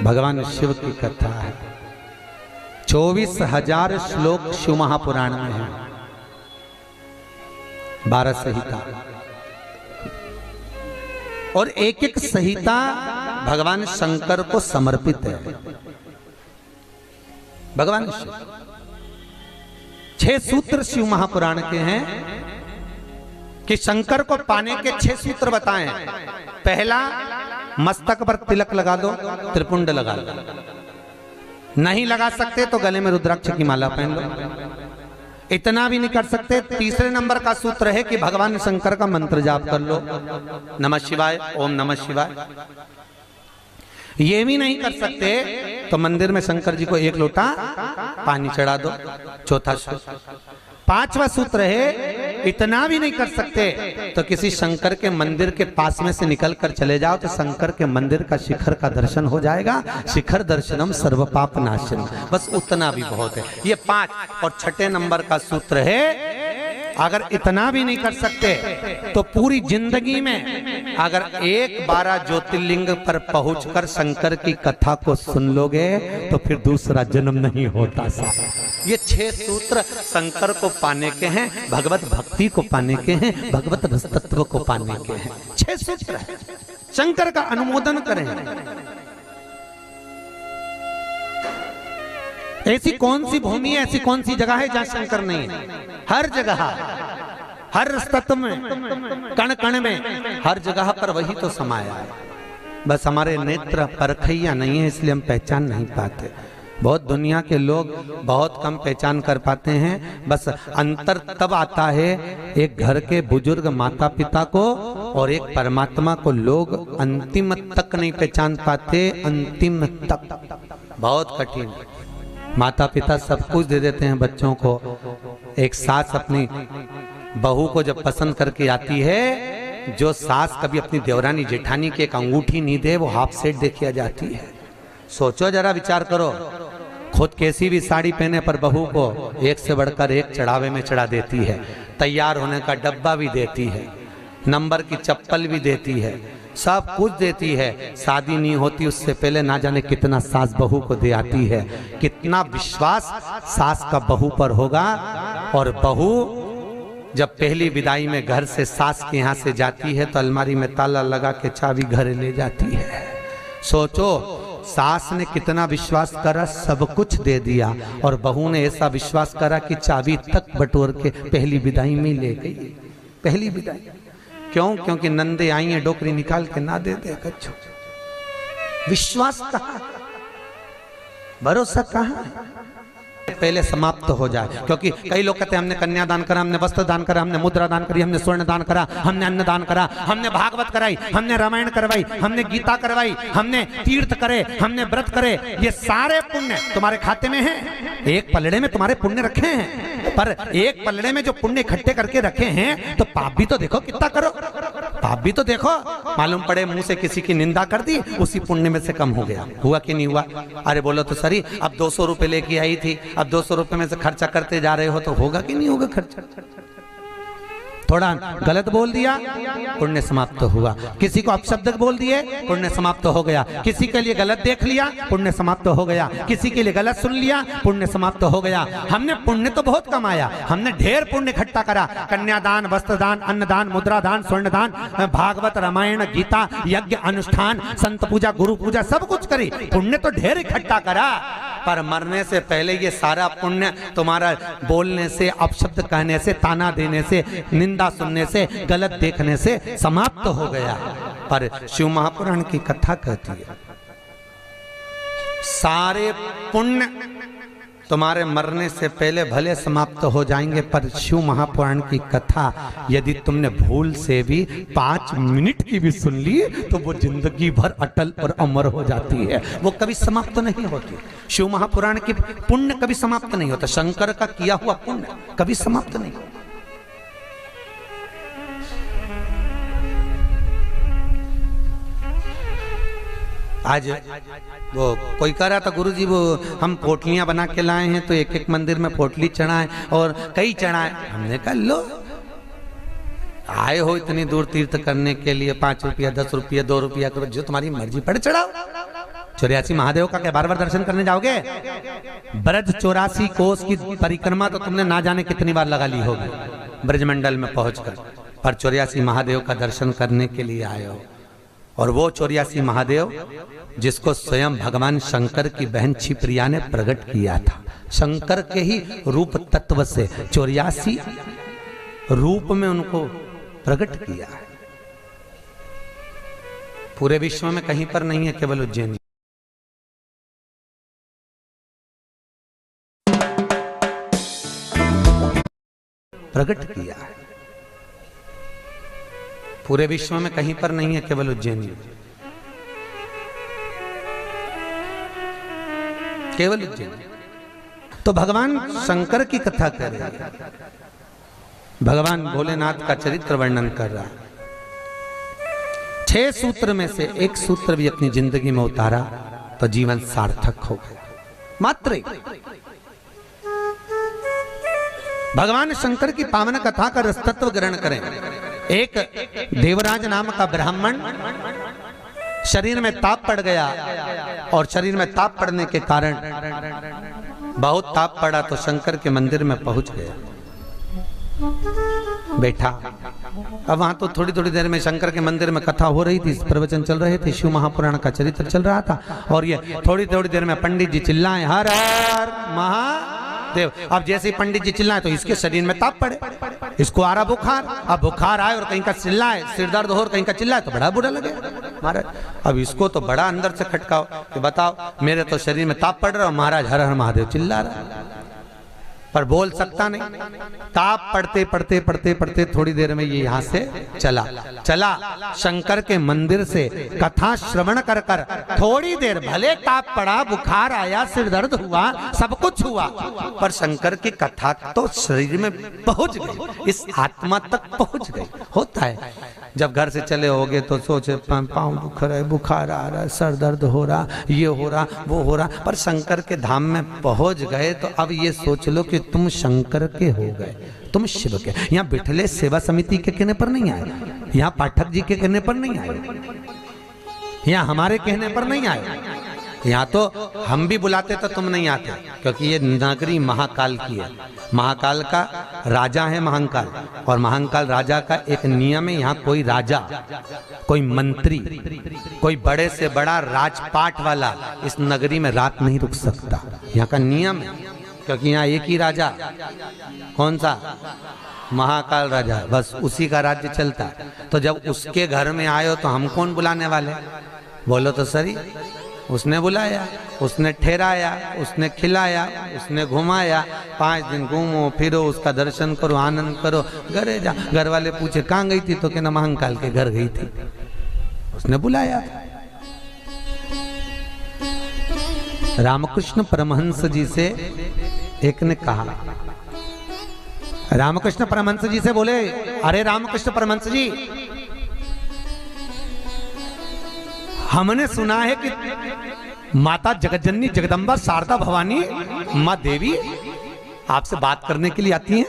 भगवान शिव की कथा है। 24,000 श्लोक शिव महापुराण में है, 12 संहिता, और एक एक संहिता भगवान शंकर को समर्पित है। भगवान शिव 6 सूत्र शिव महापुराण के हैं कि शंकर को पाने के 6 सूत्र बताएं। पहला, मस्तक पर तिलक लगा दो, त्रिपुंड लगा दो, नहीं लगा सकते तो गले में रुद्राक्ष की माला पहन लो। इतना भी नहीं कर सकते, तीसरे नंबर का सूत्र है कि भगवान शंकर का मंत्र जाप कर लो, नमः शिवाय, ओम नमः शिवाय। ये भी नहीं कर सकते तो मंदिर में शंकर जी को 1 लोटा पानी चढ़ा दो, चौथा सूत्र। 5वां सूत्र है, इतना भी नहीं कर सकते तो किसी शंकर के मंदिर के पास में से निकल कर चले जाओ तो शंकर के मंदिर का शिखर का दर्शन हो जाएगा। शिखर दर्शनम सर्व पाप नाशनम, बस उतना भी बहुत है। ये 5। और 6ठे नंबर का सूत्र है, अगर इतना भी नहीं कर सकते तो पूरी जिंदगी में अगर 12 ज्योतिर्लिंग पर पहुंचकर शंकर की कथा को सुन लोगे तो फिर दूसरा जन्म नहीं होता। ये 6 सूत्र शंकर को पाने के हैं, भगवत भक्ति को पाने के हैं, भगवत रसतत्व को पाने के हैं। 6 सूत्र है, शंकर का अनुमोदन करें। ऐसी कौन सी भूमि है, ऐसी कौन सी जगह है जहां शंकर नहीं है? हर जगह, हर तत्व में, कण कण में, हर जगह पर वही तो समाया है। बस हमारे नेत्र परखैया नहीं है, इसलिए हम पहचान नहीं पाते। बहुत दुनिया के लोग बहुत कम पहचान कर पाते हैं। बस अंतर तब आता है एक घर के बुजुर्ग माता पिता को और एक परमात्मा को लोग अंतिम तक नहीं पहचान पाते। अंतिम तक बहुत कठिन। माता पिता सब कुछ दे देते हैं बच्चों को। एक सास अपनी बहू को जब पसंद करके आती है, जो सास कभी अपनी देवरानी जेठानी की एक अंगूठी नहीं दे, वो हाफ सेट दे के आ जाती है। सोचो जरा, विचार करो, खुद कैसी भी साड़ी पहने पर बहू को एक से बढ़कर एक चढ़ावे में चढ़ा देती है, तैयार होने का डब्बा भी देती है, नंबर की चप्पल भी देती है, सब कुछ देती है। शादी नहीं होती उससे पहले ना जाने कितना सास बहू को दे आती है। कितना विश्वास सास का बहू पर होगा। और बहू जब पहली विदाई में घर से सास के यहाँ से जाती है तो अलमारी में ताला लगा के चाबी घर ले जाती है। सोचो, सास ने कितना विश्वास करा, सब कुछ दे दिया, और बहू ने ऐसा विश्वास करा कि चाबी तक बटोर के पहली विदाई में ले गई। पहली विदाई क्यों? क्योंकि नंदे आई है, डोकरी निकाल के ना दे दे कच्छो। विश्वास कहाँ, भरोसा कहाँ? पहले समाप्त हो जाए। क्योंकि कई लोग कहते हैं हमने कन्यादान करा, हमने वस्त्र दान करा, हमने मुद्रा दान करी, हमने स्वर्ण दान करा, हमने अन्न दान करा, हमने भागवत कराई, हमने रामायण करवाई, हमने गीता करवाई, हमने तीर्थ करे, हमने व्रत करे। ये सारे पुण्य तुम्हारे खाते में हैं। एक पलड़े में तुम्हारे पुण्य रखे हैं, पर एक पलड़े में जो पुण्य इकट्ठे करके रखे हैं तो पाप भी तो देखो कितना करो। पाप भी तो देखो, मालूम पड़े मुंह से किसी की निंदा कर दी, उसी पुण्य में से कम हो गया। हुआ कि नहीं हुआ? अरे बोलो तो सही, अब 200 रुपए लेके आई थी, अब 200 रुपए में से खर्चा करते जा रहे हो तो होगा कि नहीं होगा खर्चा? थोड़ा गलत बोल दिया, पुण्य समाप्त हुआ। किसी को अपशब्द बोल दिए, पुण्य समाप्त हो गया। किसी के लिए गलत देख लिया, पुण्य समाप्त हो गया। किसी के लिए गलत सुन लिया, पुण्य समाप्त हो गया। हमने पुण्य तो बहुत कमाया, हमने ढेर पुण्य इकट्ठा करा। कन्यादान, वस्त्रदान, अन्नदान, मुद्रादान, स्वर्णदान, भागवत, रामायण, गीता, यज्ञ, अनुष्ठान, संत पूजा, गुरु पूजा, सब कुछ करी। पुण्य तो ढेर इकट्ठा करा, पर मरने से पहले ये सारा पुण्य तुम्हारा बोलने से, अपशब्द कहने से, ताना देने से, निंदा सुनने से, गलत देखने से समाप्त हो गया। पर शिव महापुराण की कथा कहती है सारे पुण्य तुम्हारे मरने से पहले भले समाप्त हो जाएंगे, पर शिव महापुराण की कथा यदि तुमने भूल से भी 5 मिनट की भी सुन ली तो वो जिंदगी भर अटल और अमर हो जाती है, वो कभी समाप्त नहीं होती। शिव महापुराण की पुण्य कभी समाप्त नहीं होता। शंकर का किया हुआ पुण्य कभी समाप्त नहीं होता। आज वो कोई कह रहा था, गुरुजी वो हम पोटलियां बना के लाए हैं तो एक एक मंदिर में पोटली चढ़ाएं और कई चढ़ाएं। हमने कहा लो, आए हो इतनी दूर तीर्थ करने के लिए, 5 रुपया, 10 रुपया, 2 रुपया करो, जो तुम्हारी मर्जी पड़े चढ़ाओ। 84 महादेव का क्या बार बार दर्शन करने जाओगे? ब्रज 84 कोस की परिक्रमा तो तुमने ना जाने कितनी बार लगा ली होगी ब्रजमंडल में पहुंचकर, पर 84 महादेव का दर्शन करने के लिए आए हो। और वो 84 महादेव जिसको स्वयं भगवान शंकर की बहन छिप्रिया ने प्रकट किया था, शंकर के ही रूप तत्व से 84 रूप में उनको प्रकट किया है। पूरे विश्व में कहीं पर नहीं है, केवल उज्जैन। प्रकट किया है, पूरे विश्व में कहीं पर नहीं है, केवल उज्जैन। केवल उज्जैन। तो भगवान शंकर की कथा कर रहे हैं, भगवान भोलेनाथ का चरित्र वर्णन कर रहा है। 6 सूत्र में से एक सूत्र भी अपनी जिंदगी में उतारा तो जीवन सार्थक हो गया। मात्र भगवान शंकर की पावन कथा का रसतत्व ग्रहण करें। एक देवराज नाम का ब्राह्मण शरीर में ताप पड़ गया, और शरीर में ताप पड़ने के कारण बहुत ताप पड़ा तो शंकर के मंदिर में पहुंच गया, बैठा। अब वहां तो थोड़ी थोड़ी देर में शंकर के मंदिर में कथा हो रही थी, प्रवचन चल रहे थे, शिव महापुराण का चरित्र चल रहा था, और ये थोड़ी थोड़ी देर में पंडित जी चिल्लाए हर हर महादेव। अब जैसे ही पंडित जी चिल्लाए तो इसके शरीर में ताप पड़े, इसको आ रहा बुखार। अब बुखार आए और कहीं का चिल्लाए, सिर दर्द हो और कहीं का चिल्लाए तो बड़ा बुरा लगे महाराज। अब इसको तो बड़ा अंदर से खटकाओ कि बताओ मेरे तो शरीर में ताप पड़ रहा, महाराज हर हर महादेव चिल्ला रहा, पर बोल सकता नहीं। ताप पड़ते पड़ते पड़ते पड़ते थोड़ी देर में ये यहाँ से चला शंकर के मंदिर से कथा श्रवण कर कर। थोड़ी देर भले ताप पड़ा, बुखार आया, सिर दर्द हुआ, सब कुछ हुआ, पर शंकर की कथा तो शरीर में पहुंच गई, इस आत्मा तक पहुंच गई। होता है जब घर से चले होगे तो सोचे पाँव दुख रहा है, बुखार आ रहा है, सर दर्द हो रहा, ये हो रहा, वो हो रहा, पर शंकर के धाम में पहुंच गए तो अब ये सोच लो कि तुम शंकर के हो गए, तुम शिव के। यहाँ बिठले सेवा समिति के कहने पर नहीं आए, यहाँ पाठक जी के कहने पर नहीं आए, यहाँ हमारे कहने पर नहीं आए, यहाँ तो हम भी बुलाते तो तुम नहीं आते, क्योंकि ये नगरी महाकाल की है। महाकाल का राजा है महाकाल, और महाकाल राजा का एक नियम है, यहाँ कोई राजा, कोई मंत्री, कोई बड़े से बड़ा राजपाट वाला इस नगरी में रात नहीं रुक सकता। यहाँ का नियम है, क्योंकि यहाँ एक ही राजा, कौन सा? महाकाल राजा, बस उसी का राज्य चलता है। तो जब उसके घर में आए हो तो हम कौन बुलाने वाले? बोलो तो सही। उसने बुलाया, उसने ठहराया, उसने खिलाया, उसने घुमाया, 5 दिन घूमो फिरो, उसका दर्शन करो, आनंद करो, घरे जा। घर वाले पूछे कहाँ गई थी तो कहना महाकाल के घर गई थी, उसने बुलाया। रामकृष्ण परमहंस जी से एक ने कहा, रामकृष्ण परमहंस जी से बोले, अरे रामकृष्ण परमहंस जी, हमने सुना है कि माता जगतजननी जगदम्बा शारदा भवानी माँ देवी आपसे बात करने के लिए आती हैं।